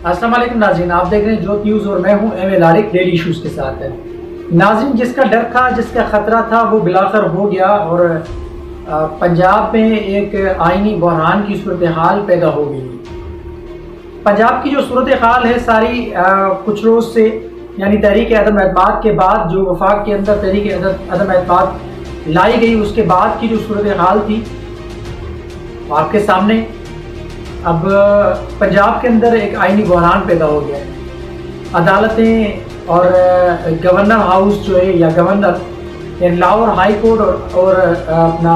अस्सलाम वालेकुम नाज़रीन, आप देख रहे हैं जोत न्यूज़ और मैं हूं एम लारिक डेली इश्यूज़ के साथ है। नाज़रीन, जिसका डर था, जिसका ख़तरा था, वो बिलाखिर हो गया और पंजाब में एक आइनी बहरान की सूरत हाल पैदा हो गई। पंजाब की जो सूरत हाल है सारी कुछ रोज़ से यानी तहरीक अदम एतमाद के बाद जो वफाक के अंदर तहरीक अदम एतमाद लाई गई, उसके बाद की जो सूरत हाल थी आपके सामने। अब पंजाब के अंदर एक आइनी बहरान पैदा हो गया है। अदालतें और गवर्नर हाउस जो है या गवर्नर यानी लाहौर हाई कोर्ट और अपना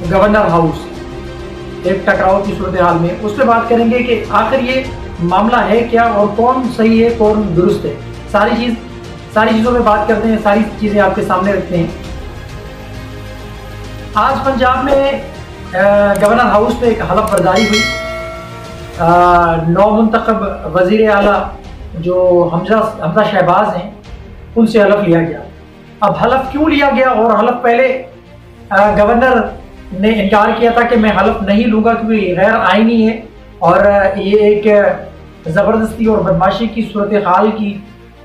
गवर्नर हाउस एक टकराव की सूरत हाल में उस पर बात करेंगे कि आखिर ये मामला है क्या और कौन सही है कौन दुरुस्त है। सारी चीज़ों में बात करते हैं, सारी चीज़ें आपके सामने रखते हैं। आज पंजाब में गवर्नर हाउस पे एक हलफ बर्दारी हुई। नौ मुंतखब वज़ीर आला जो हमजा शहबाज हैं उनसे हलफ लिया गया। अब हलफ क्यों लिया गया और हलफ पहले गवर्नर ने इनकार किया था कि मैं हलफ नहीं लूँगा क्योंकि गैर आइनी है और ये एक ज़बरदस्ती और बदमाशी की सूरत हाल की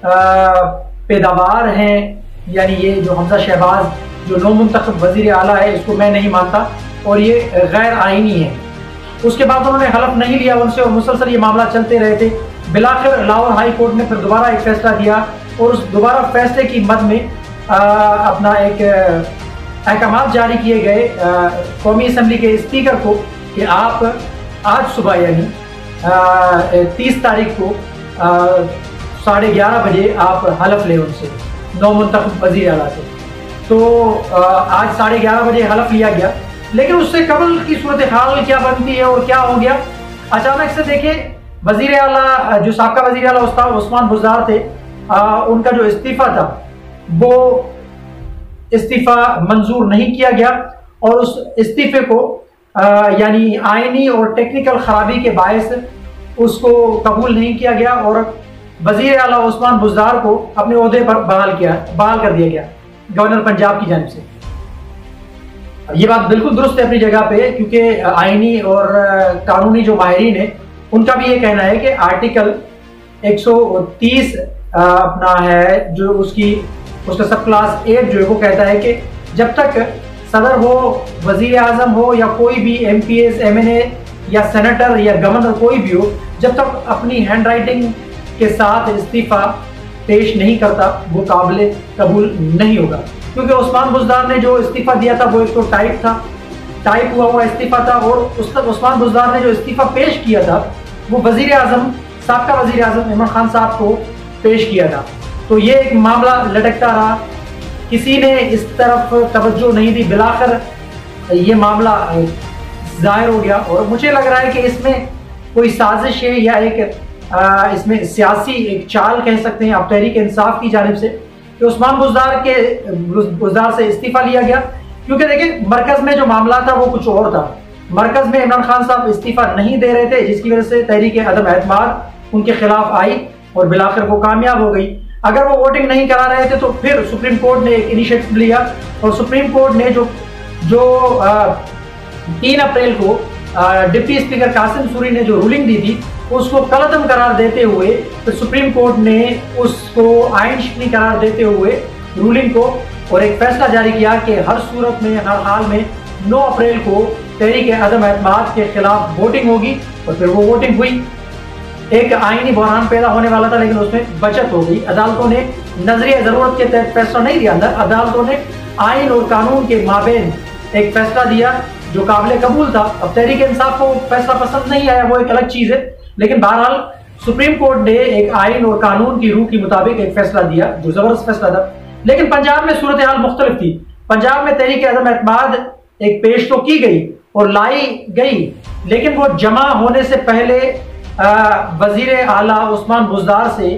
पैदावार हैं। यानी ये जो हमजा शहबाज जो नौ मुंतखब वज़ीर आला है इसको मैं नहीं मानता और ये गैर आइनी है। उसके बाद उन्होंने हलफ नहीं लिया उनसे और मुसलसल ये मामला चलते रहे थे। बिलाखिर लाहौर हाई कोर्ट ने फिर दोबारा एक फैसला दिया और उस दोबारा फैसले की मद में अपना एक अहकाम जारी किए गए कौमी असम्बली के स्पीकर को कि आप आज सुबह यानी 30 तारीख को 11:30 बजे आप हलफ लें उनसे, नौ मुंतखब वज़ीर आला से। तो आज 11:30 बजे हलफ लिया गया, लेकिन उससे कबल की सूरत हाल क्या बनती है और क्या हो गया। अचानक से देखें वज़ीर आला जो साबका वज़ीर आला उस्ताद उस्मान बुज़दार थे, उनका जो इस्तीफ़ा था वो इस्तीफ़ा मंजूर नहीं किया गया और उस इस्तीफ़े को यानी आइनी और टेक्निकल खराबी के बायस उसको कबूल नहीं किया गया और वज़ीर आला उस्मान बुज़दार को अपने ओहदे पर बहाल कर दिया गया गवर्नर पंजाब की जानिब से। ये बात बिल्कुल दुरुस्त है अपनी जगह पे, क्योंकि आइनी और कानूनी जो माहिरीन है उनका भी ये कहना है कि आर्टिकल 130 अपना है जो उसका सब क्लास 8 जो है वो कहता है कि जब तक सदर हो, वजीर आजम हो या कोई भी MPs, MNA या सेनेटर या गवर्नर कोई भी हो, जब तक अपनी हैंड राइटिंग के साथ इस्तीफ़ा पेश नहीं करता वो काबिल कबूल नहीं होगा। क्योंकि उस्मान बुज़दार ने जो इस्तीफ़ा दिया था वो एक तो टाइप हुआ इस्तीफ़ा था और उस्मान बुज़दार ने जो इस्तीफ़ा पेश किया था वो वज़ीर आज़म साबका वज़ीर आज़म इमरान खान साहब को पेश किया था। तो ये एक मामला लटकता रहा, किसी ने इस तरफ तवज्जो नहीं दी। बिलाखिर ये मामला ज़ाहिर हो गया और मुझे लग रहा है कि इसमें कोई साजिश है या एक इसमें सियासी एक चाल कह सकते हैं अब तहरीक इंसाफ की जानिब से कि उस्मान बुज़दार से इस्तीफ़ा लिया गया। क्योंकि देखिए मरकज़ में जो मामला था वो कुछ और था। मरकज़ में इमरान खान साहब इस्तीफ़ा नहीं दे रहे थे, जिसकी वजह से तहरीक अदम एतमाद उनके खिलाफ आई और बिलाखिर वो कामयाब हो गई। अगर वो वोटिंग नहीं करा रहे थे तो फिर सुप्रीम कोर्ट ने एक इनिशिएटिव लिया और सुप्रीम कोर्ट ने जो 3 अप्रैल को डिप्टी स्पीकर कासिम सूरी ने जो रूलिंग दी थी उसको कलअदम करार देते हुए फिर सुप्रीम कोर्ट ने उसको आइन शिकनी करार देते हुए रूलिंग को और एक फैसला जारी किया कि हर सूरत में हर हाल में 9 अप्रैल को तहरीक अदम एतमाद के खिलाफ वोटिंग होगी। और फिर वो वोटिंग हुई, एक आइनी बहरान पैदा होने वाला था लेकिन उसमें बचत हो गई। अदालतों ने नजरिया ज़रूरत के तहत फैसला नहीं दिया, अदालतों ने आइन और कानून के माबेन एक फैसला दिया जो काबिल कबूल था। अब तहरीक इंसाफ को फैसला पसंद नहीं आया, वो एक अलग चीज़ है, लेकिन बहरहाल सुप्रीम कोर्ट ने एक आइन और कानून की रूह के मुताबिक एक फैसला दिया जो ज़बरदस्त फैसला था। लेकिन पंजाब में सूरत हाल मुख्तलिफ थी। पंजाब में तहरीक अदम एतमाद एक पेश तो की गई और लाई गई, लेकिन वो जमा होने से पहले वजीर आला उस्मान बुज़दार से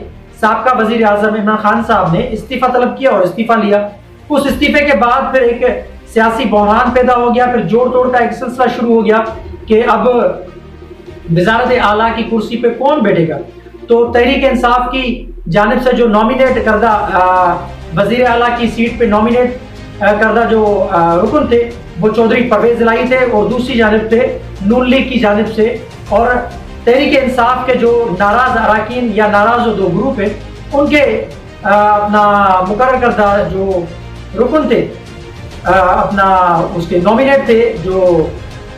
साबका वजीर आजम इमरान खान साहब ने इस्तीफ़ा तलब किया और इस्तीफ़ा लिया। उस इस्तीफ़े के बाद फिर एक सियासी बहरान पैदा हो गया, फिर जोड़ तोड़ का एक सिलसिला शुरू हो गया कि अब वज़ारत आला की कुर्सी पे कौन बैठेगा। तो तहरीक इंसाफ की जानिब से जो नॉमिनेट करदा वजीर आला की सीट पे नॉमिनेट करदा जो रुकन थे वो चौधरी परवेज इलाही थे और दूसरी जानिब थे नून लीग की जानिब से और तहरीक इंसाफ के जो नाराज अरकान या नाराज जो 2 ग्रुप है उनके अपना मुकर्रर करदा जो रुकन थे, अपना उसके नॉमिनेट थे जो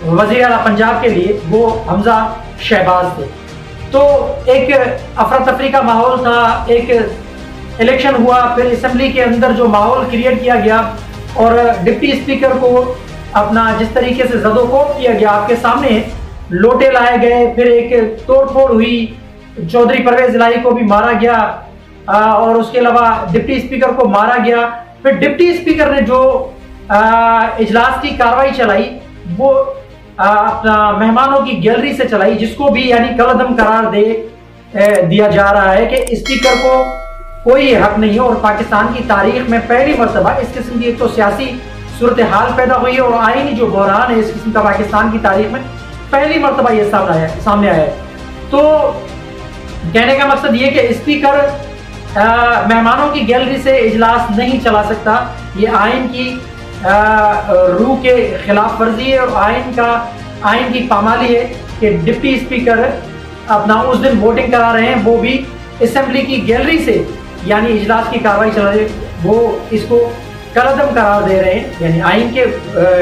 वज़ीर आला पंजाब के लिए, वो हमजा शहबाज थे। तो एक अफरा तफरी का माहौल था, एक इलेक्शन हुआ, फिर असेंबली के अंदर जो माहौल क्रिएट किया गया और डिप्टी स्पीकर को अपना जिस तरीके से ज़दोकोब किया गया, आपके सामने लोटे लाए गए, फिर एक तोड़फोड़ हुई, चौधरी परवेज इलाही को भी मारा गया और उसके अलावा डिप्टी स्पीकर को मारा गया। फिर डिप्टी स्पीकर ने जो इजलास की कार्रवाई चलाई वो अपना मेहमानों की गैलरी से चलाई, जिसको भी यानी कलअदम करार दिया जा रहा है कि स्पीकर को कोई हक नहीं है। और पाकिस्तान की तारीख में पहली मरतबा इस किस्म की एक तो सियासी सूरत हाल पैदा हुई है और आईनी जो बहरान है इस किस्म का पाकिस्तान की तारीख में पहली मरतबा ये सामने आया है। तो कहने का मकसद ये कि स्पीकर मेहमानों की गैलरी से इजलास नहीं चला सकता, ये आइन की रूह के खिलाफ वर्जी है और आइन की पामाली है कि डिप्टी स्पीकर अपना उस दिन वोटिंग करा रहे हैं, वो भी असेंबली की गैलरी से, यानी इजलास की कार्रवाई चला रहे, वो इसको कलअदम करार दे रहे हैं। यानी आइन के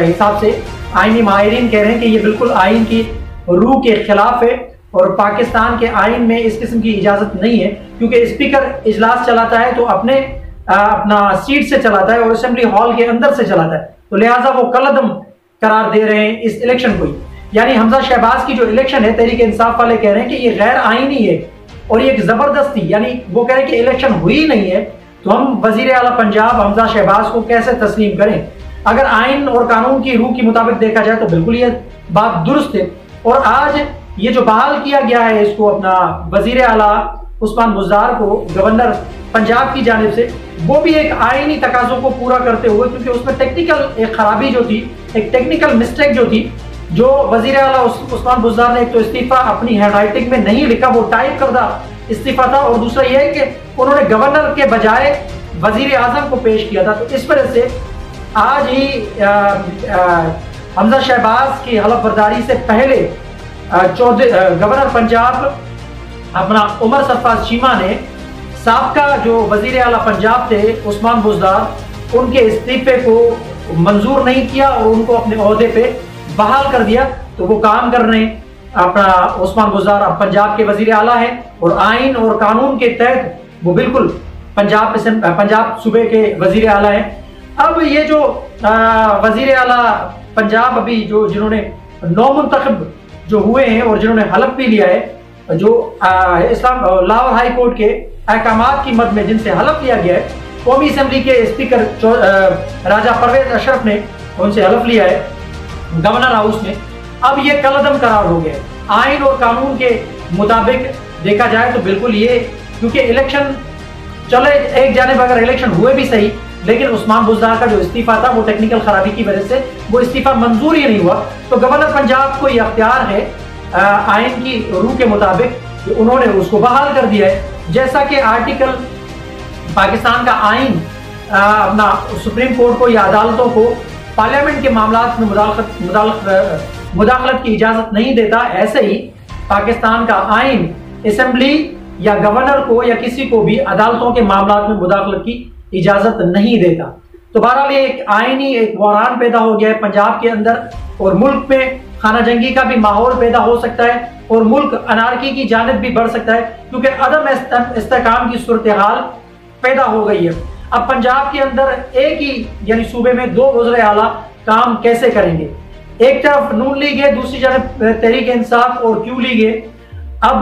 हिसाब से आइनी माहिरीन कह रहे हैं कि ये बिल्कुल आइन की रूह के खिलाफ है और पाकिस्तान के आइन में इस किस्म की इजाजत नहीं है, क्योंकि स्पीकर इजलास चलाता है तो अपना सीट से चलाता है और असेंबली हॉल के अंदर से चलाता है, तो लिहाजा वो कलअदम करार दे रहे हैं इस इलेक्शन को ही। यानी हमजा शहबाज की जो इलेक्शन है, तहरीक इंसाफ वाले कह रहे हैं कि ये गैर आईनी है और ये एक जबरदस्ती, यानी वो कह रहे हैं कि इलेक्शन हुई नहीं है तो हम वजीर आला पंजाब हमजा शहबाज को कैसे तस्लीम करें। अगर आइन और कानून की रूह के मुताबिक देखा जाए तो बिल्कुल ये बात दुरुस्त है। और आज ये जो बहाल किया गया है इसको अपना वजीर आला उस्मान बुज़दार को गवर्नर पंजाब की जानिब से, वो भी एक आईनी तकाज़ों को पूरा करते हुए, क्योंकि उसमें टेक्निकल एक खराबी जो थी, एक टेक्निकल मिस्टेक जो थी, जो वजीर आला उस्मान बुज़दार ने एक तो इस्तीफा अपनी हैंडराइटिंग में नहीं लिखा, वो टाइप करदा इस्तीफा था, और दूसरा यह है कि उन्होंने गवर्नर के बजाय वजीर आजम को पेश किया था। तो इस वजह से आज ही हमजा शहबाज की हलफ बर्दारी से पहले गवर्नर पंजाब अपना उमर सरफराज चीमा ने साबका जो वजीर आला पंजाब थे उस्मान बुज़दार, उनके इस्तीफे को मंजूर नहीं किया और उनको अपने ओहदे पे बहाल कर दिया। तो वो काम कर रहे हैं, अपना उस्मान बुज़दार अब पंजाब के वजीर आला है और आइन और कानून के तहत वो बिल्कुल पंजाब सूबे के वजीर आला है। अब ये जो वजीर आला पंजाब अभी जो जिन्होंने नौमुंतखब जो हुए हैं और जिन्होंने हलफ भी लिया है, जो लाहौर हाई कोर्ट के अहकामात की मद में जिनसे हलफ लिया गया है, कौमी असेंबली के स्पीकर राजा परवेज अशरफ ने उनसे हलफ लिया है गवर्नर हाउस में। अब ये कलअदम करार हो गया आइन और कानून के मुताबिक देखा जाए तो बिल्कुल ये, क्योंकि इलेक्शन चले एक जानिब अगर इलेक्शन हुए भी सही, लेकिन उस्मान बुज़दार का जो इस्तीफा था वो टेक्निकल खराबी की वजह से वो इस्तीफा मंजूर ही नहीं हुआ। तो गवर्नर पंजाब को ये अख्तियार है आइन की रूह के मुताबिक कि उन्होंने उसको बहाल कर दिया है। जैसा कि आर्टिकल पाकिस्तान का आइन अपना सुप्रीम कोर्ट को या अदालतों को पार्लियामेंट के मामलात में मुदाखलत की इजाजत नहीं देता, ऐसे ही पाकिस्तान का आइन असेंबली या गवर्नर को या किसी को भी अदालतों के मामलात में मुदाखलत की इजाजत नहीं देता। तो बहरहाल ये एक आईनी एक बहरान पैदा हो गया है पंजाब के अंदर और मुल्क में खाना जंगी का भी माहौल पैदा हो सकता है और मुल्क अनारकी की जानिब भी बढ़ सकता है, क्योंकि अदम इस्तेहकाम की सूरत हाल पैदा हो गई है। अब पंजाब के अंदर एक ही यानी सूबे में 2 वज़ीर आला काम कैसे करेंगे, एक तरफ नून लीग है, दूसरी जानब तहरीक इंसाफ और क्यू लीग है। अब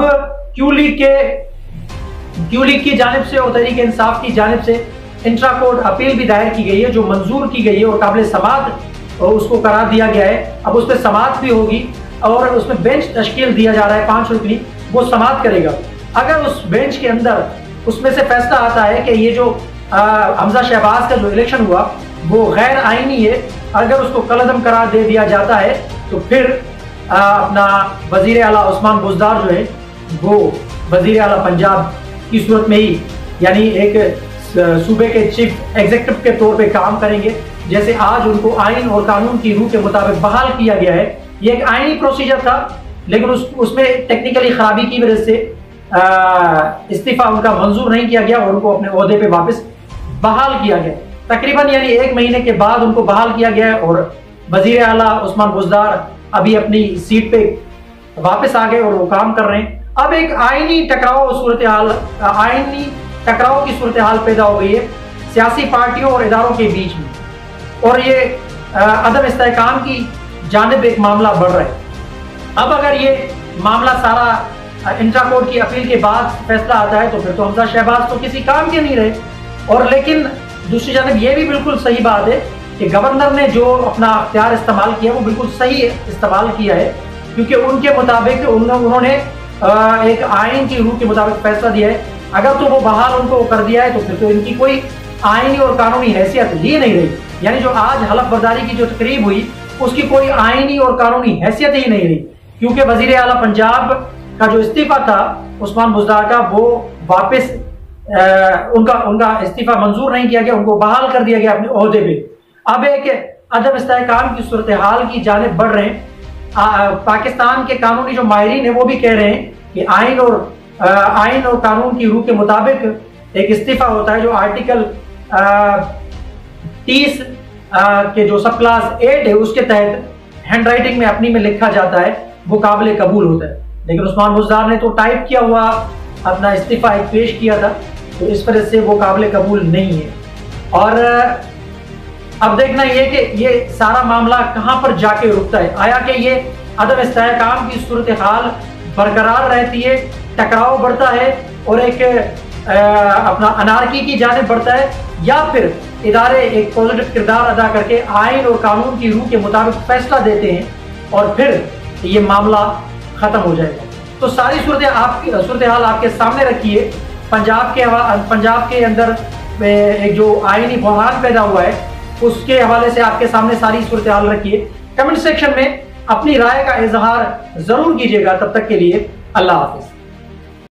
क्यू लीग की जानिब से और तहरीक इंसाफ की जानिब से इंट्रा कोर्ट अपील भी दायर की गई है, जो मंजूर की गई है और काबिल समाअत उसको करार दिया गया है। अब उस पर समाअत भी होगी और उसमें बेंच तश्कील दिया जा रहा है 5 रुकनी, वो समाअत करेगा। अगर उस बेंच के अंदर उसमें से फैसला आता है कि ये जो हमजा शहबाज का जो इलेक्शन हुआ वो गैर आईनी है, अगर उसको कलअदम करार दे दिया जाता है तो फिर अपना वजीर आला उस्मान बुज़दार जो है वो वजीर आला पंजाब की सूरत में ही यानी एक सूबे के चीफ एग्जीक्यूटिव के तौर पे काम करेंगे, जैसे आज उनको आइन और कानून की रूह के मुताबिक बहाल किया गया है। ये एक आईनी प्रोसीजर था लेकिन उसमें टेक्निकली खराबी की वजह से इस्तीफा उनका मंजूर नहीं किया गया और उनको अपने ओहदे पे वापस बहाल किया गया। तकरीबन यानी 1 महीने के बाद उनको बहाल किया गया और वजीर आला उस्मान बुज़दार अभी अपनी सीट पे वापस आ गए और वो काम कर रहे हैं। अब एक आईनी टकराव की सूरत हाल पैदा हो गई है सियासी पार्टियों और इदारों के बीच में, और ये अदम इस्तेहकाम की जानिब एक मामला बढ़ रहा है। अब अगर ये मामला सारा इंट्रा कोर्ट की अपील के बाद फैसला आता है तो फिर तो हमजा शहबाज तो किसी काम के नहीं रहे। और लेकिन दूसरी जानिब ये भी बिल्कुल सही बात है कि गवर्नर ने जो अपना अख्तियार इस्तेमाल किया वो बिल्कुल सही इस्तेमाल किया है, क्योंकि उनके मुताबिक उन्होंने एक आइन की रूह के मुताबिक फैसला दिया है। अगर तो वो बहाल उनको कर दिया है तो फिर तो इनकी कोई आइनी और कानूनी हैसियत ही नहीं रही। यानी जो आज हलफ बर्दारी की जो तकरीब हुई उसकी कोई आइनी और कानूनी हैसियत ही नहीं रही, क्योंकि वजीर आला पंजाब का जो इस्तीफा था उस्मान बुज़दार का, वो वापस उनका इस्तीफा मंजूर नहीं किया गया, उनको बहाल कर दिया गया अपने ओहदे पे। अब एक अदम इस्तेहकाम की सूरत हाल की जानिब बढ़ रहे हैं। पाकिस्तान के कानूनी जो माहिरीन है वो भी कह रहे हैं कि आइन और कानून की रूह के मुताबिक एक इस्तीफा होता है जो आर्टिकल 30 के जो सब क्लास 8 है उसके तहत हैंड राइटिंग में अपनी में लिखा जाता है, वो काबिल कबूल होता है। लेकिन उस्मान बुज़दार ने तो टाइप किया हुआ अपना इस्तीफा एक पेश किया था, तो इस वजह से वो काबिल कबूल नहीं है। और अब देखना ये कि ये सारा मामला कहाँ पर जाके रुकता है। आया कि ये अदम इस्तेहकाम की सूरत हाल बरकरार रहती है, टकराव बढ़ता है और एक अपना अनारकी की जानिब बढ़ता है, या फिर इदारे एक पॉजिटिव किरदार अदा करके आइन और कानून की रूह के मुताबिक फैसला देते हैं और फिर ये मामला ख़त्म हो जाएगा। तो सारी सूरत हाल आपके सामने रखिए। पंजाब के अंदर एक जो आइनी बहरान पैदा हुआ है उसके हवाले से आपके सामने सारी सूरत हाल रखिए। कमेंट सेक्शन में अपनी राय का इजहार ज़रूर कीजिएगा। तब तक के लिए अल्लाह हाफिज़।